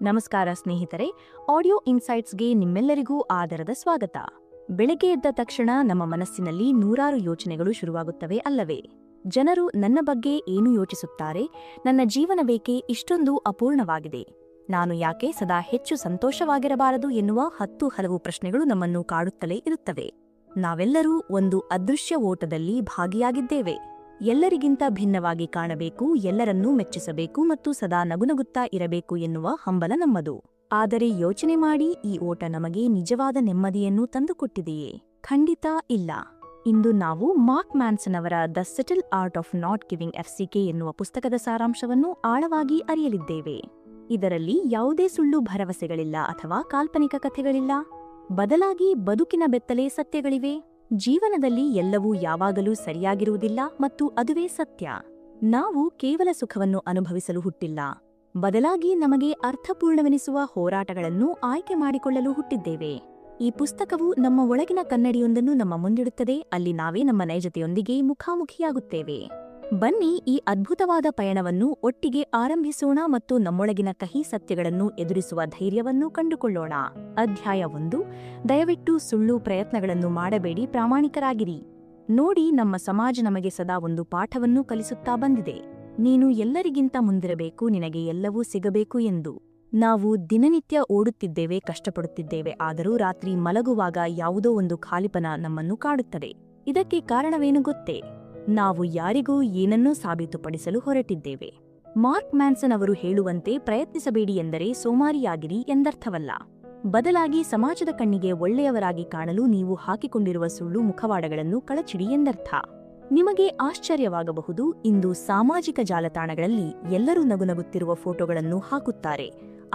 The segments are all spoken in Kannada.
ನಮಸ್ಕಾರ ಸ್ನೇಹಿತರೆ, ಆಡಿಯೋ ಇನ್ಸೈಟ್ಸ್ಗೆ ನಿಮ್ಮೆಲ್ಲರಿಗೂ ಆದರದ ಸ್ವಾಗತ. ಬೆಳಗ್ಗೆ ಎದ್ದ ತಕ್ಷಣ ನಮ್ಮ ಮನಸ್ಸಿನಲ್ಲಿ ನೂರಾರು ಯೋಚನೆಗಳು ಶುರುವಾಗುತ್ತವೆ ಅಲ್ಲವೇ? ಜನರು ನನ್ನ ಬಗ್ಗೆ ಏನು ಯೋಚಿಸುತ್ತಾರೆ, ನನ್ನ ಜೀವನವೇಕೆ ಇಷ್ಟೊಂದು ಅಪೂರ್ಣವಾಗಿದೆ, ನಾನು ಯಾಕೆ ಸದಾ ಹೆಚ್ಚು ಸಂತೋಷವಾಗಿರಬಾರದು ಎನ್ನುವ ಹಲವು ಪ್ರಶ್ನೆಗಳು ನಮ್ಮನ್ನು ಕಾಡುತ್ತಲೇ ಇರುತ್ತವೆ. ನಾವೆಲ್ಲರೂ ಒಂದು ಅದೃಶ್ಯ ಓಟದಲ್ಲಿ ಭಾಗಿಯಾಗಿದ್ದೇವೆ. ಎಲ್ಲರಿಗಿಂತ ಭಿನ್ನವಾಗಿ ಕಾಣಬೇಕು, ಎಲ್ಲರನ್ನೂ ಮೆಚ್ಚಿಸಬೇಕು ಮತ್ತು ಸದಾ ನಗುನಗುತ್ತಾ ಇರಬೇಕು ಎನ್ನುವ ಹಂಬಲ ನಮ್ಮದು. ಆದರೆ ಯೋಚನೆ ಮಾಡಿ, ಈ ಓಟ ನಮಗೆ ನಿಜವಾದ ನೆಮ್ಮದಿಯನ್ನು ತಂದುಕೊಟ್ಟಿದೆಯೇ? ಖಂಡಿತ ಇಲ್ಲ. ಇಂದು ನಾವು ಮಾರ್ಕ್ ಮ್ಯಾನ್ಸನ್ ಅವರ the subtle art of not giving FCK ಎನ್ನುವ ಪುಸ್ತಕದ ಸಾರಾಂಶವನ್ನು ಆಳವಾಗಿ ಅರಿಯಲಿದ್ದೇವೆ. ಇದರಲ್ಲಿ ಯಾವುದೇ ಸುಳ್ಳು ಭರವಸೆಗಳಿಲ್ಲ ಅಥವಾ ಕಾಲ್ಪನಿಕ ಕಥೆಗಳಿಲ್ಲ. ಬದಲಾಗಿ ಬದುಕಿನ ಬೆತ್ತಲೆ ಸತ್ಯಗಳಿವೆ. ಜೀವನದಲ್ಲಿ ಎಲ್ಲವೂ ಯಾವಾಗಲೂ ಸರಿಯಾಗಿರುವುದಿಲ್ಲ ಮತ್ತು ಅದುವೇ ಸತ್ಯ. ನಾವು ಕೇವಲ ಸುಖವನ್ನು ಅನುಭವಿಸಲು ಹುಟ್ಟಿಲ್ಲ, ಬದಲಾಗಿ ನಮಗೆ ಅರ್ಥಪೂರ್ಣವೆನಿಸುವ ಹೋರಾಟಗಳನ್ನು ಆಯ್ಕೆ ಮಾಡಿಕೊಳ್ಳಲು ಹುಟ್ಟಿದ್ದೇವೆ. ಈ ಪುಸ್ತಕವು ನಮ್ಮ ಒಳಗಿನ ಕನ್ನಡಿಯೊಂದನ್ನು ನಮ್ಮ ಮುಂದಿಡುತ್ತದೆ, ಅಲ್ಲಿ ನಾವೇ ನಮ್ಮ ನೈಜತೆಯೊಂದಿಗೆ ಮುಖಾಮುಖಿಯಾಗುತ್ತೇವೆ. ಬನ್ನಿ, ಈ ಅದ್ಭುತವಾದ ಪಯಣವನ್ನು ಒಟ್ಟಿಗೆ ಆರಂಭಿಸೋಣ ಮತ್ತು ನಮ್ಮೊಳಗಿನ ಕಹಿ ಸತ್ಯಗಳನ್ನು ಎದುರಿಸುವ ಧೈರ್ಯವನ್ನು ಕಂಡುಕೊಳ್ಳೋಣ. ಅಧ್ಯಾಯ 1. ದಯವಿಟ್ಟು ಸುಳ್ಳು ಪ್ರಯತ್ನಗಳನ್ನು ಮಾಡಬೇಡಿ, ಪ್ರಾಮಾಣಿಕರಾಗಿರಿ. ನೋಡಿ, ನಮ್ಮ ಸಮಾಜ ನಮಗೆ ಸದಾ ಒಂದು ಪಾಠವನ್ನು ಕಲಿಸುತ್ತಾ ಬಂದಿದೆ. ನೀನು ಎಲ್ಲರಿಗಿಂತ ಮುಂದಿರಬೇಕು, ನಿನಗೆ ಎಲ್ಲವೂ ಸಿಗಬೇಕು ಎಂದು. ನಾವು ದಿನನಿತ್ಯ ಓಡುತ್ತಿದ್ದೇವೆ, ಕಷ್ಟಪಡುತ್ತಿದ್ದೇವೆ, ಆದರೂ ರಾತ್ರಿ ಮಲಗುವಾಗ ಯಾವುದೋ ಒಂದು ಖಾಲಿಪನ ನಮ್ಮನ್ನು ಕಾಡುತ್ತದೆ. ಇದಕ್ಕೆ ಕಾರಣವೇನು ಗೊತ್ತೇ? ನಾವು ಯಾರಿಗೂ ಏನನ್ನೂ ಸಾಬೀತುಪಡಿಸಲು ಹೊರಟಿದ್ದೇವೆ. ಮಾರ್ಕ್ ಮ್ಯಾನ್ಸನ್ ಅವರು ಹೇಳುವಂತೆ, ಪ್ರಯತ್ನಿಸಬೇಡಿ ಎಂದರೆ ಸೋಮಾರಿಯಾಗಿರಿ ಎಂದರ್ಥವಲ್ಲ. ಬದಲಾಗಿ ಸಮಾಜದ ಕಣ್ಣಿಗೆ ಒಳ್ಳೆಯವರಾಗಿ ಕಾಣಲು ನೀವು ಹಾಕಿಕೊಂಡಿರುವ ಸುಳ್ಳು ಮುಖವಾಡಗಳನ್ನು ಕಳಚಿಡಿ ಎಂದರ್ಥ. ನಿಮಗೆ ಆಶ್ಚರ್ಯವಾಗಬಹುದು, ಇಂದು ಸಾಮಾಜಿಕ ಜಾಲತಾಣಗಳಲ್ಲಿ ಎಲ್ಲರೂ ನಗುನಗುತ್ತಿರುವ ಫೋಟೋಗಳನ್ನು ಹಾಕುತ್ತಾರೆ,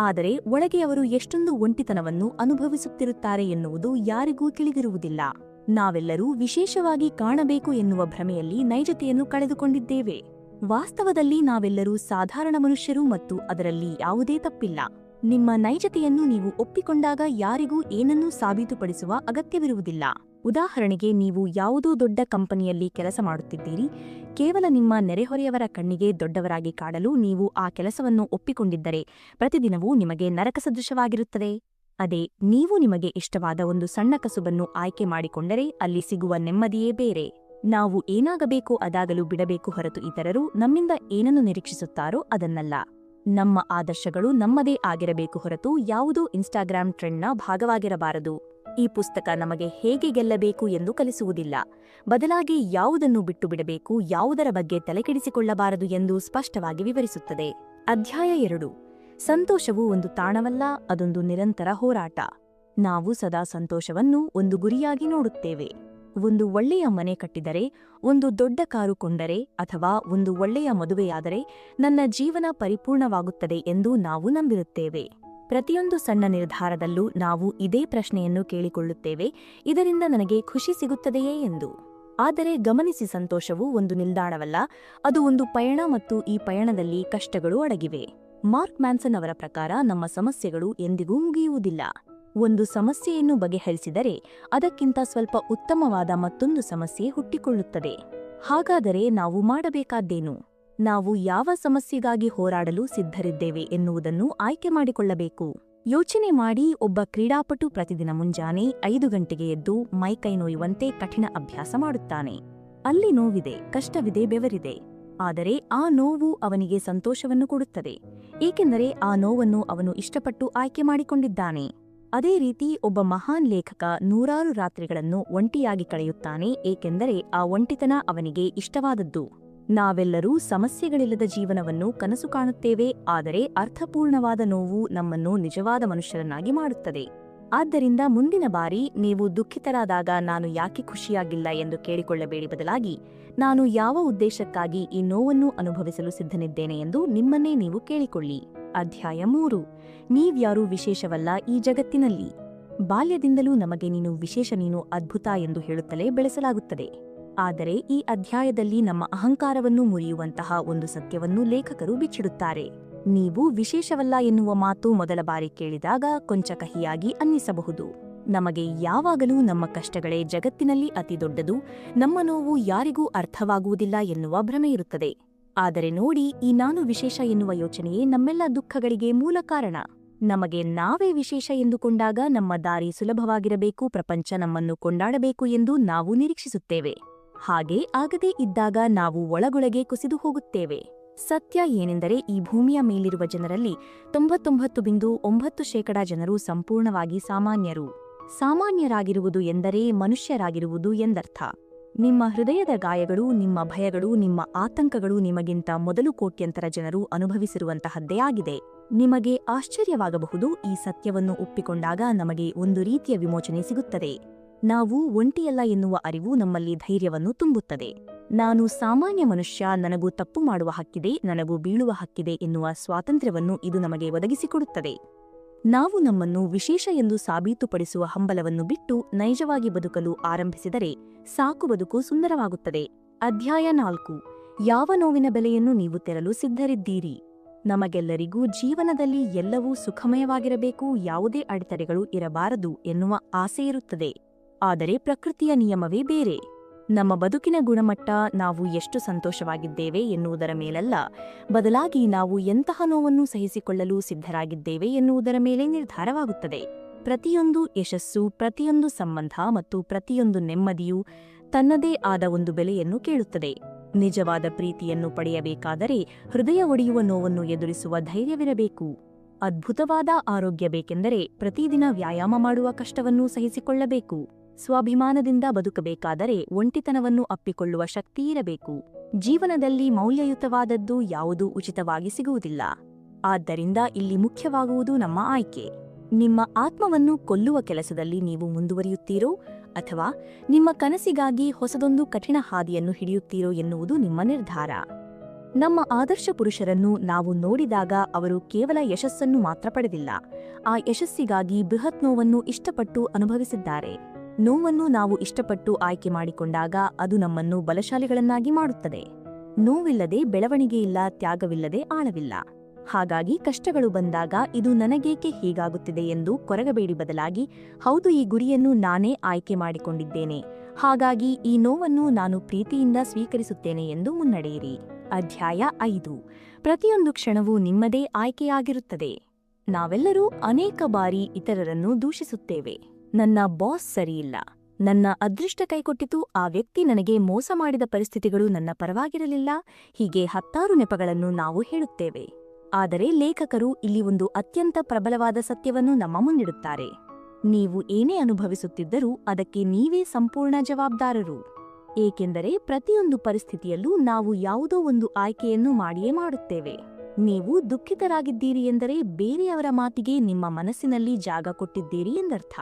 ಆದರೆ ಒಳಗೆ ಅವರು ಎಷ್ಟೊಂದು ಒಂಟಿತನವನ್ನು ಅನುಭವಿಸುತ್ತಿರುತ್ತಾರೆ ಎನ್ನುವುದು ಯಾರಿಗೂ ತಿಳಿದಿರುವುದಿಲ್ಲ. ನಾವೆಲ್ಲರೂ ವಿಶೇಷವಾಗಿ ಕಾಣಬೇಕು ಎನ್ನುವ ಭ್ರಮೆಯಲ್ಲಿ ನೈಜತೆಯನ್ನು ಕಳೆದುಕೊಂಡಿದ್ದೇವೆ. ವಾಸ್ತವದಲ್ಲಿ ನಾವೆಲ್ಲರೂ ಸಾಧಾರಣ ಮನುಷ್ಯರು ಮತ್ತು ಅದರಲ್ಲಿ ಯಾವುದೇ ತಪ್ಪಿಲ್ಲ. ನಿಮ್ಮ ನೈಜತೆಯನ್ನು ನೀವು ಒಪ್ಪಿಕೊಂಡಾಗ ಯಾರಿಗೂ ಏನನ್ನೂ ಸಾಬೀತುಪಡಿಸುವ ಅಗತ್ಯವಿರುವುದಿಲ್ಲ. ಉದಾಹರಣೆಗೆ, ನೀವು ಯಾವುದೋ ದೊಡ್ಡ ಕಂಪನಿಯಲ್ಲಿ ಕೆಲಸ ಮಾಡುತ್ತಿದ್ದೀರಿ. ಕೇವಲ ನಿಮ್ಮ ನೆರೆಹೊರೆಯವರ ಕಣ್ಣಿಗೆ ದೊಡ್ಡವರಾಗಿ ಕಾಣಲು ನೀವು ಆ ಕೆಲಸವನ್ನು ಒಪ್ಪಿಕೊಂಡಿದ್ದರೆ ಪ್ರತಿದಿನವೂ ನಿಮಗೆ ನರಕ ಸದೃಶವಾಗಿರುತ್ತದೆ. ಅದೇ ನೀವು ನಿಮಗೆ ಇಷ್ಟವಾದ ಒಂದು ಸಣ್ಣ ಕಸುಬನ್ನು ಆಯ್ಕೆ ಮಾಡಿಕೊಂಡರೆ ಅಲ್ಲಿ ಸಿಗುವ ನೆಮ್ಮದಿಯೇ ಬೇರೆ. ನಾವು ಏನಾಗಬೇಕೋ ಅದಾಗಲು ಬಿಡಬೇಕು ಹೊರತು ಇತರರು ನಮ್ಮಿಂದ ಏನನ್ನು ನಿರೀಕ್ಷಿಸುತ್ತಾರೋ ಅದನ್ನಲ್ಲ. ನಮ್ಮ ಆದರ್ಶಗಳು ನಮ್ಮದೇ ಆಗಿರಬೇಕು ಹೊರತು ಯಾವುದೋ ಇನ್ಸ್ಟಾಗ್ರಾಮ್ ಟ್ರೆಂಡ್ನ ಭಾಗವಾಗಿರಬಾರದು. ಈ ಪುಸ್ತಕ ನಮಗೆ ಹೇಗೆ ಗೆಲ್ಲಬೇಕು ಎಂದು ಕಲಿಸುವುದಿಲ್ಲ, ಬದಲಾಗಿ ಯಾವುದನ್ನು ಬಿಟ್ಟು ಬಿಡಬೇಕು, ಯಾವುದರ ಬಗ್ಗೆ ತಲೆಕೆಡಿಸಿಕೊಳ್ಳಬಾರದು ಎಂದು ಸ್ಪಷ್ಟವಾಗಿ ವಿವರಿಸುತ್ತದೆ. ಅಧ್ಯಾಯ 2. ಸಂತೋಷವು ಒಂದು ತಾಣವಲ್ಲ, ಅದೊಂದು ನಿರಂತರ ಹೋರಾಟ. ನಾವು ಸದಾ ಸಂತೋಷವನ್ನು ಒಂದು ಗುರಿಯಾಗಿ ನೋಡುತ್ತೇವೆ. ಒಂದು ಒಳ್ಳೆಯ ಮನೆ ಕಟ್ಟಿದರೆ, ಒಂದು ದೊಡ್ಡ ಕಾರು ಕೊಂಡರೆ ಅಥವಾ ಒಂದು ಒಳ್ಳೆಯ ಮದುವೆಯಾದರೆ ನನ್ನ ಜೀವನ ಪರಿಪೂರ್ಣವಾಗುತ್ತದೆ ಎಂದು ನಾವು ನಂಬಿರುತ್ತೇವೆ. ಪ್ರತಿಯೊಂದು ಸಣ್ಣ ನಿರ್ಧಾರದಲ್ಲೂ ನಾವು ಇದೇ ಪ್ರಶ್ನೆಯನ್ನು ಕೇಳಿಕೊಳ್ಳುತ್ತೇವೆ, ಇದರಿಂದ ನನಗೆ ಖುಷಿ ಸಿಗುತ್ತದೆಯೇ ಎಂದು. ಆದರೆ ಗಮನಿಸಿ, ಸಂತೋಷವು ಒಂದು ನಿಲ್ದಾಣವಲ್ಲ, ಅದು ಒಂದು ಪಯಣ ಮತ್ತು ಈ ಪಯಣದಲ್ಲಿ ಕಷ್ಟಗಳು ಅಡಗಿವೆ. ಮಾರ್ಕ್ ಮ್ಯಾನ್ಸನ್ ಅವರ ಪ್ರಕಾರ ನಮ್ಮ ಸಮಸ್ಯೆಗಳು ಎಂದಿಗೂ ಮುಗಿಯುವುದಿಲ್ಲ. ಒಂದು ಸಮಸ್ಯೆಯನ್ನು ಬಗೆಹರಿಸಿದರೆ ಅದಕ್ಕಿಂತ ಸ್ವಲ್ಪ ಉತ್ತಮವಾದ ಮತ್ತೊಂದು ಸಮಸ್ಯೆ ಹುಟ್ಟಿಕೊಳ್ಳುತ್ತದೆ. ಹಾಗಾದರೆ ನಾವು ಮಾಡಬೇಕಾದ್ದೇನು? ನಾವು ಯಾವ ಸಮಸ್ಯೆಗಾಗಿ ಹೋರಾಡಲು ಸಿದ್ಧರಿದ್ದೇವೆ ಎನ್ನುವುದನ್ನು ಆಯ್ಕೆ ಮಾಡಿಕೊಳ್ಳಬೇಕು. ಯೋಚನೆ ಮಾಡಿ, ಒಬ್ಬ ಕ್ರೀಡಾಪಟು ಪ್ರತಿದಿನ ಮುಂಜಾನೆ 5 ಗಂಟೆಗೆ ಎದ್ದು ಮೈಕೈ ನೋಯುವಂತೆ ಕಠಿಣ ಅಭ್ಯಾಸ ಮಾಡುತ್ತಾನೆ. ಅಲ್ಲಿ ನೋವಿದೆ, ಕಷ್ಟವಿದೆ, ಬೆವರಿದೆ. ಆದರೆ ಆ ನೋವು ಅವನಿಗೆ ಸಂತೋಷವನ್ನು ಕೊಡುತ್ತದೆ, ಏಕೆಂದರೆ ಆ ನೋವನ್ನು ಅವನು ಇಷ್ಟಪಟ್ಟು ಆಯ್ಕೆ ಮಾಡಿಕೊಂಡಿದ್ದಾನೆ. ಅದೇ ರೀತಿ ಒಬ್ಬ ಮಹಾನ್ ಲೇಖಕ ನೂರಾರು ರಾತ್ರಿಗಳನ್ನು ಒಂಟಿಯಾಗಿ ಕಳೆಯುತ್ತಾನೆ, ಏಕೆಂದರೆ ಆ ಒಂಟಿತನ ಅವನಿಗೆ ಇಷ್ಟವಾದದ್ದು. ನಾವೆಲ್ಲರೂ ಸಮಸ್ಯೆಗಳಿಲ್ಲದ ಜೀವನವನ್ನು ಕನಸು ಕಾಣುತ್ತೇವೆ, ಆದರೆ ಅರ್ಥಪೂರ್ಣವಾದ ನೋವು ನಮ್ಮನ್ನು ನಿಜವಾದ ಮನುಷ್ಯರನ್ನಾಗಿ ಮಾಡುತ್ತದೆ. ಆದ್ದರಿಂದ ಮುಂದಿನ ಬಾರಿ ನೀವು ದುಃಖಿತರಾದಾಗ ನಾನು ಯಾಕೆ ಖುಷಿಯಾಗಿಲ್ಲ ಎಂದು ಕೇಳಿಕೊಳ್ಳಬೇಡಿ, ಬದಲಾಗಿ ನಾನು ಯಾವ ಉದ್ದೇಶಕ್ಕಾಗಿ ಈ ನೋವನ್ನು ಅನುಭವಿಸಲು ಸಿದ್ಧನಿದ್ದೇನೆ ಎಂದು ನಿಮ್ಮನ್ನೇ ನೀವು ಕೇಳಿಕೊಳ್ಳಿ. ಅಧ್ಯಾಯ 3. ನೀವ್ಯಾರೂ ವಿಶೇಷವಲ್ಲ ಈ ಜಗತ್ತಿನಲ್ಲಿ. ಬಾಲ್ಯದಿಂದಲೂ ನಮಗೆ ನೀನು ವಿಶೇಷ, ನೀನು ಅದ್ಭುತ ಎಂದು ಹೇಳುತ್ತಲೇ ಬೆಳೆಸಲಾಗುತ್ತದೆ. ಆದರೆ ಈ ಅಧ್ಯಾಯದಲ್ಲಿ ನಮ್ಮ ಅಹಂಕಾರವನ್ನು ಮುರಿಯುವಂತಹ ಒಂದು ಸತ್ಯವನ್ನು ಲೇಖಕರು ಬಿಚ್ಚಿಡುತ್ತಾರೆ. ನೀವು ವಿಶೇಷವಲ್ಲ ಎನ್ನುವ ಮಾತು ಮೊದಲ ಬಾರಿ ಕೇಳಿದಾಗ ಕೊಂಚ ಕಹಿಯಾಗಿ ಅನ್ನಿಸಬಹುದು. ನಮಗೆ ಯಾವಾಗಲೂ ನಮ್ಮ ಕಷ್ಟಗಳೇ ಜಗತ್ತಿನಲ್ಲಿ ಅತಿ ದೊಡ್ಡದು, ನಮ್ಮ ನೋವು ಯಾರಿಗೂ ಅರ್ಥವಾಗುವುದಿಲ್ಲ ಎನ್ನುವ ಭ್ರಮೆಯಿರುತ್ತದೆ. ಆದರೆ ನೋಡಿ, ಈ ನಾನು ವಿಶೇಷ ಎನ್ನುವ ಯೋಚನೆಯೇ ನಮ್ಮೆಲ್ಲ ದುಃಖಗಳಿಗೆ ಮೂಲ ಕಾರಣ. ನಮಗೆ ನಾವೇ ವಿಶೇಷ ಎಂದುಕೊಂಡಾಗ ನಮ್ಮ ದಾರಿ ಸುಲಭವಾಗಿರಬೇಕು, ಪ್ರಪಂಚ ನಮ್ಮನ್ನು ಕೊಂಡಾಡಬೇಕು ಎಂದು ನಾವು ನಿರೀಕ್ಷಿಸುತ್ತೇವೆ. ಹಾಗೆ ಆಗದೇ ಇದ್ದಾಗ ನಾವು ಒಳಗೊಳಗೆ ಕುಸಿದು ಹೋಗುತ್ತೇವೆ. ಸತ್ಯ ಏನೆಂದರೆ ಈ ಭೂಮಿಯ ಮೇಲಿರುವ ಜನರಲ್ಲಿ 99.9% ಜನರು ಸಂಪೂರ್ಣವಾಗಿ ಸಾಮಾನ್ಯರು. ಸಾಮಾನ್ಯರಾಗಿರುವುದು ಎಂದರೆ ಮನುಷ್ಯರಾಗಿರುವುದು ಎಂದರ್ಥ. ನಿಮ್ಮ ಹೃದಯದ ಗಾಯಗಳು, ನಿಮ್ಮ ಭಯಗಳು, ನಿಮ್ಮ ಆತಂಕಗಳು ನಿಮಗಿಂತ ಮೊದಲು ಕೋಟ್ಯಂತರ ಜನರು ಅನುಭವಿಸಿರುವಂತಹದ್ದೇ ಆಗಿದೆ. ನಿಮಗೆ ಆಶ್ಚರ್ಯವಾಗಬಹುದು, ಈ ಸತ್ಯವನ್ನು ಒಪ್ಪಿಕೊಂಡಾಗ ನಮಗೆ ಒಂದು ರೀತಿಯ ವಿಮೋಚನೆ ಸಿಗುತ್ತದೆ. ನಾವು ಒಂಟಿಯಲ್ಲ ಎನ್ನುವ ಅರಿವು ನಮ್ಮಲ್ಲಿ ಧೈರ್ಯವನ್ನು ತುಂಬುತ್ತದೆ. ನಾನು ಸಾಮಾನ್ಯ ಮನುಷ್ಯ, ನನಗೂ ತಪ್ಪು ಮಾಡುವ ಹಕ್ಕಿದೆ, ನನಗೂ ಬೀಳುವ ಹಕ್ಕಿದೆ ಎನ್ನುವ ಸ್ವಾತಂತ್ರ್ಯವನ್ನು ಇದು ನಮಗೆ ಒದಗಿಸಿಕೊಡುತ್ತದೆ. ನಾವು ನಮ್ಮನ್ನು ವಿಶೇಷ ಎಂದು ಸಾಬೀತುಪಡಿಸುವ ಹಂಬಲವನ್ನು ಬಿಟ್ಟು ನೈಜವಾಗಿ ಬದುಕಲು ಆರಂಭಿಸಿದರೆ ಸಾಕು, ಬದುಕು ಸುಂದರವಾಗುತ್ತದೆ. ಅಧ್ಯಾಯ 4. ಯಾವ ನೋವಿನ ಬೆಲೆಯನ್ನು ನೀವು ತೆರಲು ಸಿದ್ಧರಿದ್ದೀರಿ? ನಮಗೆಲ್ಲರಿಗೂ ಜೀವನದಲ್ಲಿ ಎಲ್ಲವೂ ಸುಖಮಯವಾಗಿರಬೇಕು, ಯಾವುದೇ ಅಡೆತಡೆಗಳು ಇರಬಾರದು ಎನ್ನುವ ಆಸೆಯಿರುತ್ತದೆ. ಆದರೆ ಪ್ರಕೃತಿಯ ನಿಯಮವೇ ಬೇರೆ. ನಮ್ಮ ಬದುಕಿನ ಗುಣಮಟ್ಟ ನಾವು ಎಷ್ಟು ಸಂತೋಷವಾಗಿದ್ದೇವೆ ಎನ್ನುವುದರ ಮೇಲಲ್ಲ, ಬದಲಾಗಿ ನಾವು ಎಂತಹ ನೋವನ್ನು ಸಹಿಸಿಕೊಳ್ಳಲು ಸಿದ್ಧರಾಗಿದ್ದೇವೆ ಎನ್ನುವುದರ ಮೇಲೆ ನಿರ್ಧಾರವಾಗುತ್ತದೆ. ಪ್ರತಿಯೊಂದು ಯಶಸ್ಸು, ಪ್ರತಿಯೊಂದು ಸಂಬಂಧ ಮತ್ತು ಪ್ರತಿಯೊಂದು ನೆಮ್ಮದಿಯೂ ತನ್ನದೇ ಆದ ಒಂದು ಬೆಲೆಯನ್ನು ಕೇಳುತ್ತದೆ. ನಿಜವಾದ ಪ್ರೀತಿಯನ್ನು ಪಡೆಯಬೇಕಾದರೆ ಹೃದಯ ಒಡೆಯುವ ನೋವನ್ನು ಎದುರಿಸುವ ಧೈರ್ಯವಿರಬೇಕು. ಅದ್ಭುತವಾದ ಆರೋಗ್ಯ ಬೇಕೆಂದರೆ ಪ್ರತಿದಿನ ವ್ಯಾಯಾಮ ಮಾಡುವ ಕಷ್ಟವನ್ನು ಸಹಿಸಿಕೊಳ್ಳಬೇಕು. ಸ್ವಾಭಿಮಾನದಿಂದ ಬದುಕಬೇಕಾದರೆ ಒಂಟಿತನವನ್ನು ಅಪ್ಪಿಕೊಳ್ಳುವ ಶಕ್ತಿಯಿರಬೇಕು. ಜೀವನದಲ್ಲಿ ಮೌಲ್ಯಯುತವಾದದ್ದು ಯಾವುದೂ ಉಚಿತವಾಗಿ ಸಿಗುವುದಿಲ್ಲ. ಆದ್ದರಿಂದ ಇಲ್ಲಿ ಮುಖ್ಯವಾಗುವುದು ನಮ್ಮ ಆಯ್ಕೆ. ನಿಮ್ಮ ಆತ್ಮವನ್ನು ಕೊಲ್ಲುವ ಕೆಲಸದಲ್ಲಿ ನೀವು ಮುಂದುವರಿಯುತ್ತೀರೋ ಅಥವಾ ನಿಮ್ಮ ಕನಸಿಗಾಗಿ ಹೊಸದೊಂದು ಕಠಿಣ ಹಾದಿಯನ್ನು ಹಿಡಿಯುತ್ತೀರೋ ಎನ್ನುವುದು ನಿಮ್ಮ ನಿರ್ಧಾರ. ನಮ್ಮ ಆದರ್ಶ ಪುರುಷರನ್ನು ನಾವು ನೋಡಿದಾಗ ಅವರು ಕೇವಲ ಯಶಸ್ಸನ್ನು ಮಾತ್ರ ಪಡೆದಿಲ್ಲ, ಆ ಯಶಸ್ಸಿಗಾಗಿ ಬೃಹತ್ ನೋವನ್ನು ಇಷ್ಟಪಟ್ಟು ಅನುಭವಿಸಿದ್ದಾರೆ. ನೋವನ್ನು ನಾವು ಇಷ್ಟಪಟ್ಟು ಆಯ್ಕೆ ಮಾಡಿಕೊಂಡಾಗ ಅದು ನಮ್ಮನ್ನು ಬಲಶಾಲಿಗಳನ್ನಾಗಿ ಮಾಡುತ್ತದೆ. ನೋವಿಲ್ಲದೆ ಬೆಳವಣಿಗೆಯಿಲ್ಲ, ತ್ಯಾಗವಿಲ್ಲದೆ ಆಳವಿಲ್ಲ. ಹಾಗಾಗಿ ಕಷ್ಟಗಳು ಬಂದಾಗ ಇದು ನನಗೇಕೆ ಹೀಗಾಗುತ್ತಿದೆ ಎಂದು ಕೊರಗಬೇಡಿ, ಬದಲಾಗಿ ಹೌದು, ಈ ಗುರಿಯನ್ನು ನಾನೇ ಆಯ್ಕೆ ಮಾಡಿಕೊಂಡಿದ್ದೇನೆ, ಹಾಗಾಗಿ ಈ ನೋವನ್ನು ನಾನು ಪ್ರೀತಿಯಿಂದ ಸ್ವೀಕರಿಸುತ್ತೇನೆ ಎಂದು ಮುನ್ನಡೆಯಿರಿ. ಅಧ್ಯಾಯ 5. ಪ್ರತಿಯೊಂದು ಕ್ಷಣವೂ ನಿಮ್ಮದೇ ಆಯ್ಕೆಯಾಗಿರುತ್ತದೆ. ನಾವೆಲ್ಲರೂ ಅನೇಕ ಬಾರಿ ಇತರರನ್ನು ದೂಷಿಸುತ್ತೇವೆ. ನನ್ನ ಬಾಸ್ ಸರಿಯಿಲ್ಲ, ನನ್ನ ಅದೃಷ್ಟ ಕೈಕೊಟ್ಟಿತು, ಆ ವ್ಯಕ್ತಿ ನನಗೆ ಮೋಸ ಮಾಡಿದ ಪರಿಸ್ಥಿತಿಗಳು ನನ್ನ ಪರವಾಗಿರಲಿಲ್ಲ, ಹೀಗೆ ಹತ್ತಾರು ನೆಪಗಳನ್ನು ನಾವು ಹೇಳುತ್ತೇವೆ. ಆದರೆ ಲೇಖಕರು ಇಲ್ಲಿ ಒಂದು ಅತ್ಯಂತ ಪ್ರಬಲವಾದ ಸತ್ಯವನ್ನು ನಮ್ಮ ಮುಂದಿಡುತ್ತಾರೆ. ನೀವು ಏನೇ ಅನುಭವಿಸುತ್ತಿದ್ದರೂ ಅದಕ್ಕೆ ನೀವೇ ಸಂಪೂರ್ಣ ಜವಾಬ್ದಾರರು. ಏಕೆಂದರೆ ಪ್ರತಿಯೊಂದು ಪರಿಸ್ಥಿತಿಯಲ್ಲೂ ನಾವು ಯಾವುದೋ ಒಂದು ಆಯ್ಕೆಯನ್ನು ಮಾಡಿಯೇ ಮಾಡುತ್ತೇವೆ. ನೀವು ದುಃಖಿತರಾಗಿದ್ದೀರಿ ಎಂದರೆ ಬೇರೆಯವರ ಮಾತಿಗೆ ನಿಮ್ಮ ಮನಸ್ಸಿನಲ್ಲಿ ಜಾಗ ಕೊಟ್ಟಿದ್ದೀರಿ ಎಂದರ್ಥ.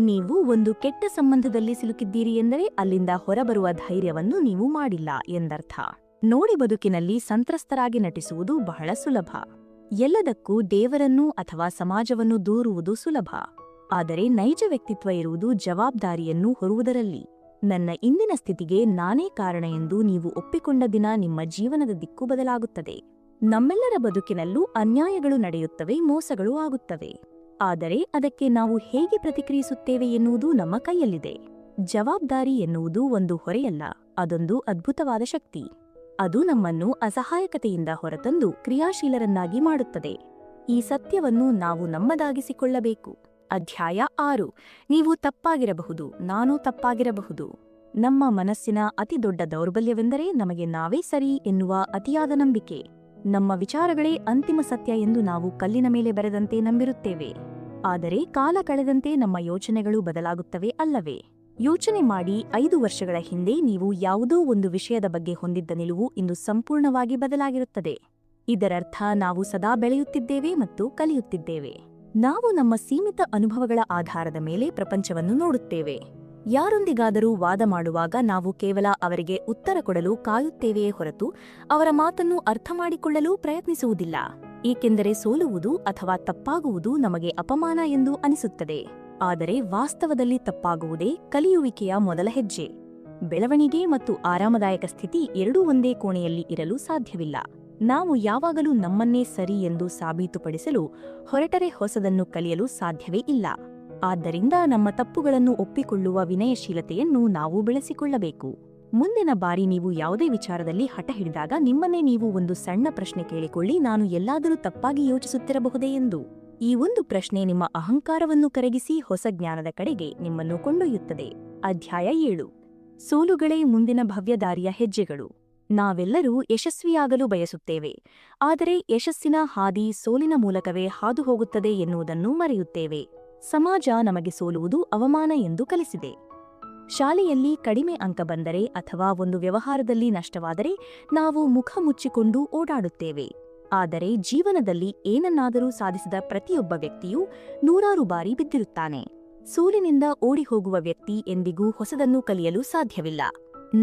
ನೀವು ಒಂದು ಕೆಟ್ಟ ಸಂಬಂಧದಲ್ಲಿ ಸಿಲುಕಿದ್ದೀರಿ ಎಂದರೆ ಅಲ್ಲಿಂದ ಹೊರಬರುವ ಧೈರ್ಯವನ್ನು ನೀವು ಮಾಡಿಲ್ಲ ಎಂದರ್ಥ. ನೋಡಿ, ಬದುಕಿನಲ್ಲಿ ಸಂತ್ರಸ್ತರಾಗಿ ನಟಿಸುವುದು ಬಹಳ ಸುಲಭ. ಎಲ್ಲದಕ್ಕೂ ದೇವರನ್ನು ಅಥವಾ ಸಮಾಜವನ್ನು ದೂರುವುದು ಸುಲಭ. ಆದರೆ ನೈಜ ವ್ಯಕ್ತಿತ್ವ ಇರುವುದು ಜವಾಬ್ದಾರಿಯನ್ನು ಹೊರುವುದರಲ್ಲಿ. ನನ್ನ ಇಂದಿನ ಸ್ಥಿತಿಗೆ ನಾನೇ ಕಾರಣ ಎಂದು ನೀವು ಒಪ್ಪಿಕೊಂಡ ದಿನ ನಿಮ್ಮ ಜೀವನದ ದಿಕ್ಕು ಬದಲಾಗುತ್ತದೆ. ನಮ್ಮೆಲ್ಲರ ಬದುಕಿನಲ್ಲೂ ಅನ್ಯಾಯಗಳು ನಡೆಯುತ್ತವೆ, ಮೋಸಗಳು ಆಗುತ್ತವೆ. ಆದರೆ ಅದಕ್ಕೆ ನಾವು ಹೇಗೆ ಪ್ರತಿಕ್ರಿಯಿಸುತ್ತೇವೆ ಎನ್ನುವುದು ನಮ್ಮ ಕೈಯಲ್ಲಿದೆ. ಜವಾಬ್ದಾರಿ ಎನ್ನುವುದು ಒಂದು ಹೊರೆಯಲ್ಲ, ಅದೊಂದು ಅದ್ಭುತವಾದ ಶಕ್ತಿ. ಅದು ನಮ್ಮನ್ನು ಅಸಹಾಯಕತೆಯಿಂದ ಹೊರತಂದು ಕ್ರಿಯಾಶೀಲರನ್ನಾಗಿ ಮಾಡುತ್ತದೆ. ಈ ಸತ್ಯವನ್ನು ನಾವು ನಮ್ಮದಾಗಿಸಿಕೊಳ್ಳಬೇಕು. ಅಧ್ಯಾಯ 6. ನೀವು ತಪ್ಪಾಗಿರಬಹುದು, ನಾನು ತಪ್ಪಾಗಿರಬಹುದು. ನಮ್ಮ ಮನಸ್ಸಿನ ಅತಿದೊಡ್ಡ ದೌರ್ಬಲ್ಯವೆಂದರೆ ನಮಗೆ ನಾವೇ ಸರಿ ಎನ್ನುವ ಅತಿಯಾದ ನಂಬಿಕೆ. ನಮ್ಮ ವಿಚಾರಗಳೇ ಅಂತಿಮ ಸತ್ಯ ಎಂದು ನಾವು ಕಲ್ಲಿನ ಮೇಲೆ ಬರೆದಂತೆ ನಂಬಿರುತ್ತೇವೆ. ಆದರೆ ಕಾಲ ಕಳೆದಂತೆ ನಮ್ಮ ಯೋಚನೆಗಳು ಬದಲಾಗುತ್ತವೆ ಅಲ್ಲವೇ? ಯೋಚನೆ ಮಾಡಿ, 5 ವರ್ಷಗಳ ಹಿಂದೆ ನೀವು ಯಾವುದೋ ಒಂದು ವಿಷಯದ ಬಗ್ಗೆ ಹೊಂದಿದ್ದ ನಿಲುವು ಇಂದು ಸಂಪೂರ್ಣವಾಗಿ ಬದಲಾಗಿರುತ್ತದೆ. ಇದರರ್ಥ ನಾವು ಸದಾ ಬೆಳೆಯುತ್ತಿದ್ದೇವೆ ಮತ್ತು ಕಲಿಯುತ್ತಿದ್ದೇವೆ. ನಾವು ನಮ್ಮ ಸೀಮಿತ ಅನುಭವಗಳ ಆಧಾರದ ಮೇಲೆ ಪ್ರಪಂಚವನ್ನು ನೋಡುತ್ತೇವೆ. ಯಾರೊಂದಿಗಾದರೂ ವಾದ ಮಾಡುವಾಗ ನಾವು ಕೇವಲ ಅವರಿಗೆ ಉತ್ತರ ಕೊಡಲು ಕಾಯುತ್ತೇವೆಯೇ ಹೊರತು ಅವರ ಮಾತನ್ನು ಅರ್ಥಮಾಡಿಕೊಳ್ಳಲು ಪ್ರಯತ್ನಿಸುವುದಿಲ್ಲ. ಏಕೆಂದರೆ ಸೋಲುವುದು ಅಥವಾ ತಪ್ಪಾಗುವುದು ನಮಗೆ ಅಪಮಾನ ಎಂದು ಅನಿಸುತ್ತದೆ. ಆದರೆ ವಾಸ್ತವದಲ್ಲಿ ತಪ್ಪಾಗುವುದೇ ಕಲಿಯುವಿಕೆಯ ಮೊದಲ ಹೆಜ್ಜೆ. ಬೆಳವಣಿಗೆ ಮತ್ತು ಆರಾಮದಾಯಕ ಸ್ಥಿತಿ ಎರಡೂ ಒಂದೇ ಕೋಣೆಯಲ್ಲಿ ಇರಲು ಸಾಧ್ಯವಿಲ್ಲ. ನಾವು ಯಾವಾಗಲೂ ನಮ್ಮನ್ನೇ ಸರಿ ಎಂದು ಸಾಬೀತುಪಡಿಸಲು ಹೊರಟರೆ ಹೊಸದನ್ನು ಕಲಿಯಲು ಸಾಧ್ಯವೇ ಇಲ್ಲ. ಆದ್ದರಿಂದ ನಮ್ಮ ತಪ್ಪುಗಳನ್ನು ಒಪ್ಪಿಕೊಳ್ಳುವ ವಿನಯಶೀಲತೆಯನ್ನು ನಾವು ಬೆಳೆಸಿಕೊಳ್ಳಬೇಕು. ಮುಂದಿನ ಬಾರಿ ನೀವು ಯಾವುದೇ ವಿಚಾರದಲ್ಲಿ ಹಠ ಹಿಡಿದಾಗ ನಿಮ್ಮನ್ನೇ ನೀವು ಒಂದು ಸಣ್ಣ ಪ್ರಶ್ನೆ ಕೇಳಿಕೊಳ್ಳಿ, ನಾನು ಎಲ್ಲಾದರೂ ತಪ್ಪಾಗಿ ಯೋಚಿಸುತ್ತಿರಬಹುದೇ ಎಂದು. ಈ ಒಂದು ಪ್ರಶ್ನೆ ನಿಮ್ಮ ಅಹಂಕಾರವನ್ನು ಕರಗಿಸಿ ಹೊಸ ಜ್ಞಾನದ ಕಡೆಗೆ ನಿಮ್ಮನ್ನು ಕೊಂಡೊಯ್ಯುತ್ತದೆ. ಅಧ್ಯಾಯ 7. ಸೋಲುಗಳೇ ಮುಂದಿನ ಭವ್ಯದಾರಿಯ ಹೆಜ್ಜೆಗಳು. ನಾವೆಲ್ಲರೂ ಯಶಸ್ವಿಯಾಗಲು ಬಯಸುತ್ತೇವೆ, ಆದರೆ ಯಶಸ್ಸಿನ ಹಾದಿ ಸೋಲಿನ ಮೂಲಕವೇ ಹಾದು ಹೋಗುತ್ತದೆ ಎನ್ನುವುದನ್ನು ಮರೆಯುತ್ತೇವೆ. ಸಮಾಜ ನಮಗೆ ಸೋಲುವುದು ಅವಮಾನ ಎಂದು ಕಲಿಸಿದೆ. ಶಾಲೆಯಲ್ಲಿ ಕಡಿಮೆ ಅಂಕ ಬಂದರೆ ಅಥವಾ ಒಂದು ವ್ಯವಹಾರದಲ್ಲಿ ನಷ್ಟವಾದರೆ ನಾವು ಮುಖ ಮುಚ್ಚಿಕೊಂಡು ಓಡಾಡುತ್ತೇವೆ. ಆದರೆ ಜೀವನದಲ್ಲಿ ಏನನ್ನಾದರೂ ಸಾಧಿಸಿದ ಪ್ರತಿಯೊಬ್ಬ ವ್ಯಕ್ತಿಯೂ ನೂರಾರು ಬಾರಿ ಬಿದ್ದಿರುತ್ತಾನೆ. ಸೋಲಿನಿಂದ ಓಡಿಹೋಗುವ ವ್ಯಕ್ತಿ ಎಂದಿಗೂ ಹೊಸದನ್ನು ಕಲಿಯಲು ಸಾಧ್ಯವಿಲ್ಲ.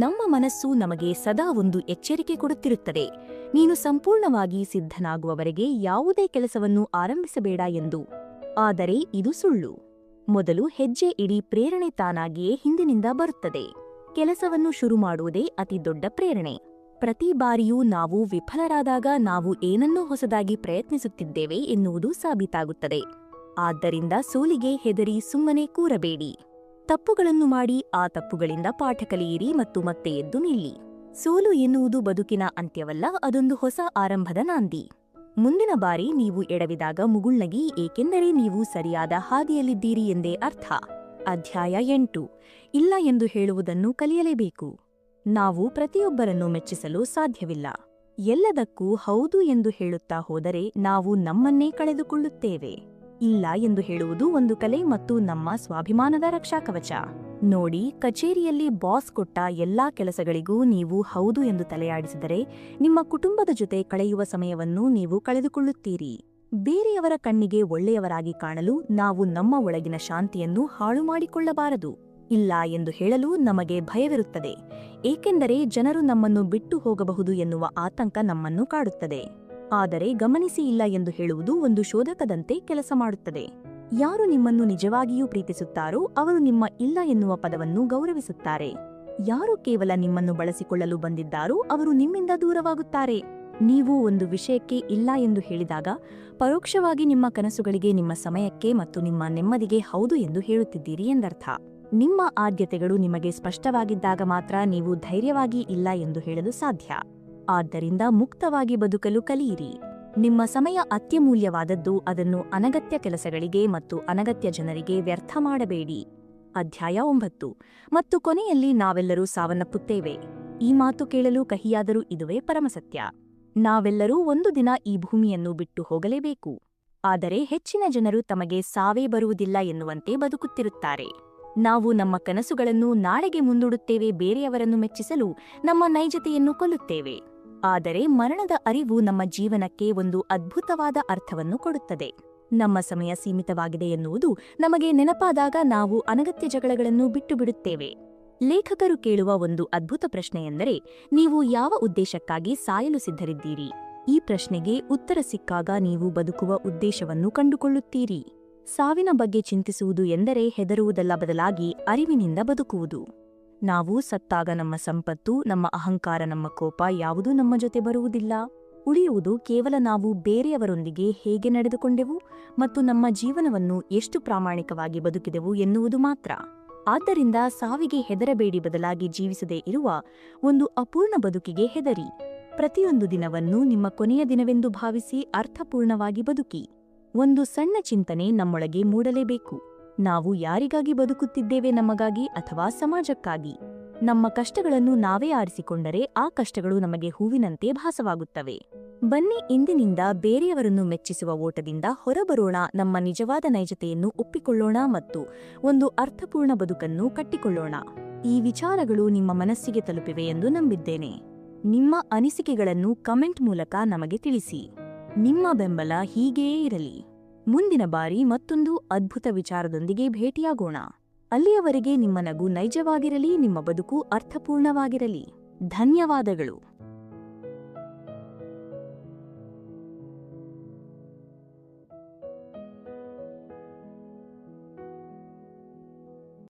ನಮ್ಮ ಮನಸ್ಸು ನಮಗೆ ಸದಾ ಒಂದು ಎಚ್ಚರಿಕೆ ಕೊಡುತ್ತಿರುತ್ತದೆ, ನೀನು ಸಂಪೂರ್ಣವಾಗಿ ಸಿದ್ಧನಾಗುವವರೆಗೆ ಯಾವುದೇ ಕೆಲಸವನ್ನು ಆರಂಭಿಸಬೇಡ ಎಂದು. ಆದರೆ ಇದು ಸುಳ್ಳು. ಮೊದಲು ಹೆಜ್ಜೆ ಇಡೀ ಪ್ರೇರಣೆ ತಾನಾಗಿಯೇ ಹಿಂದಿನಿಂದ ಬರುತ್ತದೆ. ಕೆಲಸವನ್ನು ಶುರು ಮಾಡುವುದೇ ಅತಿದೊಡ್ಡ ಪ್ರೇರಣೆ. ಪ್ರತಿ ಬಾರಿಯೂ ನಾವು ವಿಫಲರಾದಾಗ ನಾವು ಏನನ್ನೋ ಹೊಸದಾಗಿ ಪ್ರಯತ್ನಿಸುತ್ತಿದ್ದೇವೆ ಎನ್ನುವುದು ಸಾಬೀತಾಗುತ್ತದೆ. ಆದ್ದರಿಂದ ಸೋಲಿಗೆ ಹೆದರಿ ಸುಮ್ಮನೆ ಕೂರಬೇಡಿ. ತಪ್ಪುಗಳನ್ನು ಮಾಡಿ ಆ ತಪ್ಪುಗಳಿಂದ ಪಾಠ ಕಲಿಯಿರಿ ಮತ್ತು ಮತ್ತೆ ಎದ್ದು ನಿಲ್ಲಿ. ಸೋಲು ಎನ್ನುವುದು ಬದುಕಿನ ಅಂತ್ಯವಲ್ಲ, ಅದೊಂದು ಹೊಸ ಆರಂಭದ ನಾಂದಿ. ಮುಂದಿನ ಬಾರಿ ನೀವು ಎಡವಿದಾಗ ಮುಗುಳ್ನಗಿ, ಏಕೆಂದರೆ ನೀವು ಸರಿಯಾದ ಹಾದಿಯಲ್ಲಿದ್ದೀರಿ ಎಂದೇ ಅರ್ಥ. ಅಧ್ಯಾಯ 8. ಇಲ್ಲ ಎಂದು ಹೇಳುವುದನ್ನು ಕಲಿಯಲೇಬೇಕು. ನಾವು ಪ್ರತಿಯೊಬ್ಬರನ್ನು ಮೆಚ್ಚಿಸಲು ಸಾಧ್ಯವಿಲ್ಲ. ಎಲ್ಲದಕ್ಕೂ ಹೌದು ಎಂದು ಹೇಳುತ್ತಾ ಹೋದರೆ ನಾವು ನಮ್ಮನ್ನೇ ಕಳೆದುಕೊಳ್ಳುತ್ತೇವೆ. ಇಲ್ಲ ಎಂದು ಹೇಳುವುದು ಒಂದು ಕಲೆ ಮತ್ತು ನಮ್ಮ ಸ್ವಾಭಿಮಾನದ ರಕ್ಷಾಕವಚ. ನೋಡಿ, ಕಚೇರಿಯಲ್ಲಿ ಬಾಸ್ ಕೊಟ್ಟ ಎಲ್ಲಾ ಕೆಲಸಗಳಿಗೂ ನೀವು ಹೌದು ಎಂದು ತಲೆಯಾಡಿಸಿದರೆ ನಿಮ್ಮ ಕುಟುಂಬದ ಜೊತೆ ಕಳೆಯುವ ಸಮಯವನ್ನು ನೀವು ಕಳೆದುಕೊಳ್ಳುತ್ತೀರಿ. ಬೇರೆಯವರ ಕಣ್ಣಿಗೆ ಒಳ್ಳೆಯವರಾಗಿ ಕಾಣಲು ನಾವು ನಮ್ಮ ಒಳಗಿನ ಶಾಂತಿಯನ್ನು ಹಾಳು ಮಾಡಿಕೊಳ್ಳಬಾರದು. ಇಲ್ಲ ಎಂದು ಹೇಳಲು ನಮಗೆ ಭಯವಿರುತ್ತದೆ, ಏಕೆಂದರೆ ಜನರು ನಮ್ಮನ್ನು ಬಿಟ್ಟು ಹೋಗಬಹುದು ಎನ್ನುವ ಆತಂಕ ನಮ್ಮನ್ನು ಕಾಡುತ್ತದೆ. ಆದರೆ ಗಮನಿಸಿ, ಇಲ್ಲ ಎಂದು ಹೇಳುವುದು ಒಂದು ಶೋಧಕದಂತೆ ಕೆಲಸ ಮಾಡುತ್ತದೆ. ಯಾರು ನಿಮ್ಮನ್ನು ನಿಜವಾಗಿಯೂ ಪ್ರೀತಿಸುತ್ತಾರೋ ಅವರು ನಿಮ್ಮ ಇಲ್ಲ ಎನ್ನುವ ಪದವನ್ನು ಗೌರವಿಸುತ್ತಾರೆ. ಯಾರು ಕೇವಲ ನಿಮ್ಮನ್ನು ಬಳಸಿಕೊಳ್ಳಲು ಬಂದಿದ್ದಾರೋ ಅವರು ನಿಮ್ಮಿಂದ ದೂರವಾಗುತ್ತಾರೆ. ನೀವು ಒಂದು ವಿಷಯಕ್ಕೆ ಇಲ್ಲ ಎಂದು ಹೇಳಿದಾಗ ಪರೋಕ್ಷವಾಗಿ ನಿಮ್ಮ ಕನಸುಗಳಿಗೆ, ನಿಮ್ಮ ಸಮಯಕ್ಕೆ ಮತ್ತು ನಿಮ್ಮ ನೆಮ್ಮದಿಗೆ ಹೌದು ಎಂದು ಹೇಳುತ್ತಿದ್ದೀರಿ ಎಂದರ್ಥ. ನಿಮ್ಮ ಆದ್ಯತೆಗಳು ನಿಮಗೆ ಸ್ಪಷ್ಟವಾಗಿದ್ದಾಗ ಮಾತ್ರ ನೀವು ಧೈರ್ಯವಾಗಿ ಇಲ್ಲ ಎಂದು ಹೇಳಲು ಸಾಧ್ಯ. ಆದ್ದರಿಂದ ಮುಕ್ತವಾಗಿ ಬದುಕಲು ಕಲಿಯಿರಿ. ನಿಮ್ಮ ಸಮಯ ಅತ್ಯಮೂಲ್ಯವಾದದ್ದು, ಅದನ್ನು ಅನಗತ್ಯ ಕೆಲಸಗಳಿಗೆ ಮತ್ತು ಅನಗತ್ಯ ಜನರಿಗೆ ವ್ಯರ್ಥ ಮಾಡಬೇಡಿ. ಅಧ್ಯಾಯ 9. ಮತ್ತು ಕೊನೆಯಲ್ಲಿ ನಾವೆಲ್ಲರೂ ಸಾವನ್ನಪ್ಪುತ್ತೇವೆ. ಈ ಮಾತು ಕೇಳಲು ಕಹಿಯಾದರೂ ಇದುವೇ ಪರಮಸತ್ಯ. ನಾವೆಲ್ಲರೂ ಒಂದು ದಿನ ಈ ಭೂಮಿಯನ್ನು ಬಿಟ್ಟು ಹೋಗಲೇಬೇಕು. ಆದರೆ ಹೆಚ್ಚಿನ ಜನರು ತಮಗೆ ಸಾವೇ ಬರುವುದಿಲ್ಲ ಎನ್ನುವಂತೆ ಬದುಕುತ್ತಿರುತ್ತಾರೆ. ನಾವು ನಮ್ಮ ಕನಸುಗಳನ್ನು ನಾಳೆಗೆ ಮುಂದೂಡುತ್ತೇವೆ, ಬೇರೆಯವರನ್ನು ಮೆಚ್ಚಿಸಲು ನಮ್ಮ ನೈಜತೆಯನ್ನು ಕೊಲ್ಲುತ್ತೇವೆ. ಆದರೆ ಮರಣದ ಅರಿವು ನಮ್ಮ ಜೀವನಕ್ಕೆ ಒಂದು ಅದ್ಭುತವಾದ ಅರ್ಥವನ್ನು ಕೊಡುತ್ತದೆ. ನಮ್ಮ ಸಮಯ ಸೀಮಿತವಾಗಿದೆ ಎನ್ನುವುದು ನಮಗೆ ನೆನಪಾದಾಗ ನಾವು ಅನಗತ್ಯ ಜಗಳಗಳನ್ನು ಬಿಟ್ಟು ಬಿಡುತ್ತೇವೆ. ಲೇಖಕರು ಕೇಳುವ ಒಂದು ಅದ್ಭುತ ಪ್ರಶ್ನೆಯೆಂದರೆ, ನೀವು ಯಾವ ಉದ್ದೇಶಕ್ಕಾಗಿ ಸಾಯಲು ಸಿದ್ಧರಿದ್ದೀರಿ? ಈ ಪ್ರಶ್ನೆಗೆ ಉತ್ತರ ಸಿಕ್ಕಾಗ ನೀವು ಬದುಕುವ ಉದ್ದೇಶವನ್ನು ಕಂಡುಕೊಳ್ಳುತ್ತೀರಿ. ಸಾವಿನ ಬಗ್ಗೆ ಚಿಂತಿಸುವುದು ಎಂದರೆ ಹೆದರುವುದಲ್ಲ, ಬದಲಾಗಿ ಅರಿವಿನಿಂದ ಬದುಕುವುದು. ನಾವು ಸತ್ತಾಗ ನಮ್ಮ ಸಂಪತ್ತು, ನಮ್ಮ ಅಹಂಕಾರ, ನಮ್ಮ ಕೋಪ ಯಾವುದೂ ನಮ್ಮ ಜೊತೆ ಬರುವುದಿಲ್ಲ. ಉಳಿಯುವುದು ಕೇವಲ ನಾವು ಬೇರೆಯವರೊಂದಿಗೆ ಹೇಗೆ ನಡೆದುಕೊಂಡೆವು ಮತ್ತು ನಮ್ಮ ಜೀವನವನ್ನು ಎಷ್ಟು ಪ್ರಾಮಾಣಿಕವಾಗಿ ಬದುಕಿದೆವು ಎನ್ನುವುದು ಮಾತ್ರ. ಆದ್ದರಿಂದ ಸಾವಿಗೆ ಹೆದರಬೇಡಿ, ಬದಲಾಗಿ ಜೀವಿಸದೇ ಇರುವ ಒಂದು ಅಪೂರ್ಣ ಬದುಕಿಗೆ ಹೆದರಿ. ಪ್ರತಿಯೊಂದು ದಿನವನ್ನು ನಿಮ್ಮ ಕೊನೆಯ ದಿನವೆಂದು ಭಾವಿಸಿ ಅರ್ಥಪೂರ್ಣವಾಗಿ ಬದುಕಿ. ಒಂದು ಸಣ್ಣ ಚಿಂತನೆ ನಮ್ಮೊಳಗೆ ಮೂಡಲೇಬೇಕು. ನಾವು ಯಾರಿಗಾಗಿ ಬದುಕುತ್ತಿದ್ದೇವೆ, ನಮಗಾಗಿ ಅಥವಾ ಸಮಾಜಕ್ಕಾಗಿ? ನಮ್ಮ ಕಷ್ಟಗಳನ್ನು ನಾವೇ ಆರಿಸಿಕೊಂಡರೆ ಆ ಕಷ್ಟಗಳು ನಮಗೆ ಹೂವಿನಂತೆ ಭಾಸವಾಗುತ್ತವೆ. ಬನ್ನಿ, ಇಂದಿನಿಂದ ಬೇರೆಯವರನ್ನು ಮೆಚ್ಚಿಸುವ ಓಟದಿಂದ ಹೊರಬರೋಣ, ನಮ್ಮ ನಿಜವಾದ ನೈಜತೆಯನ್ನು ಒಪ್ಪಿಕೊಳ್ಳೋಣ ಮತ್ತು ಒಂದು ಅರ್ಥಪೂರ್ಣ ಬದುಕನ್ನು ಕಟ್ಟಿಕೊಳ್ಳೋಣ. ಈ ವಿಚಾರಗಳು ನಿಮ್ಮ ಮನಸ್ಸಿಗೆ ತಲುಪಿವೆ ಎಂದು ನಂಬಿದ್ದೇನೆ. ನಿಮ್ಮ ಅನಿಸಿಕೆಗಳನ್ನು ಕಮೆಂಟ್ ಮೂಲಕ ನಮಗೆ ತಿಳಿಸಿ. ನಿಮ್ಮ ಬೆಂಬಲ ಹೀಗೆಯೇ ಇರಲಿ. ಮುಂದಿನ ಬಾರಿ ಮತ್ತೊಂದು ಅದ್ಭುತ ವಿಚಾರದೊಂದಿಗೆ ಭೇಟಿಯಾಗೋಣ. ಅಲ್ಲಿಯವರೆಗೆ ನಿಮ್ಮ ನಗು ನೈಜವಾಗಿರಲಿ, ನಿಮ್ಮ ಬದುಕು ಅರ್ಥಪೂರ್ಣವಾಗಿರಲಿ. ಧನ್ಯವಾದಗಳು.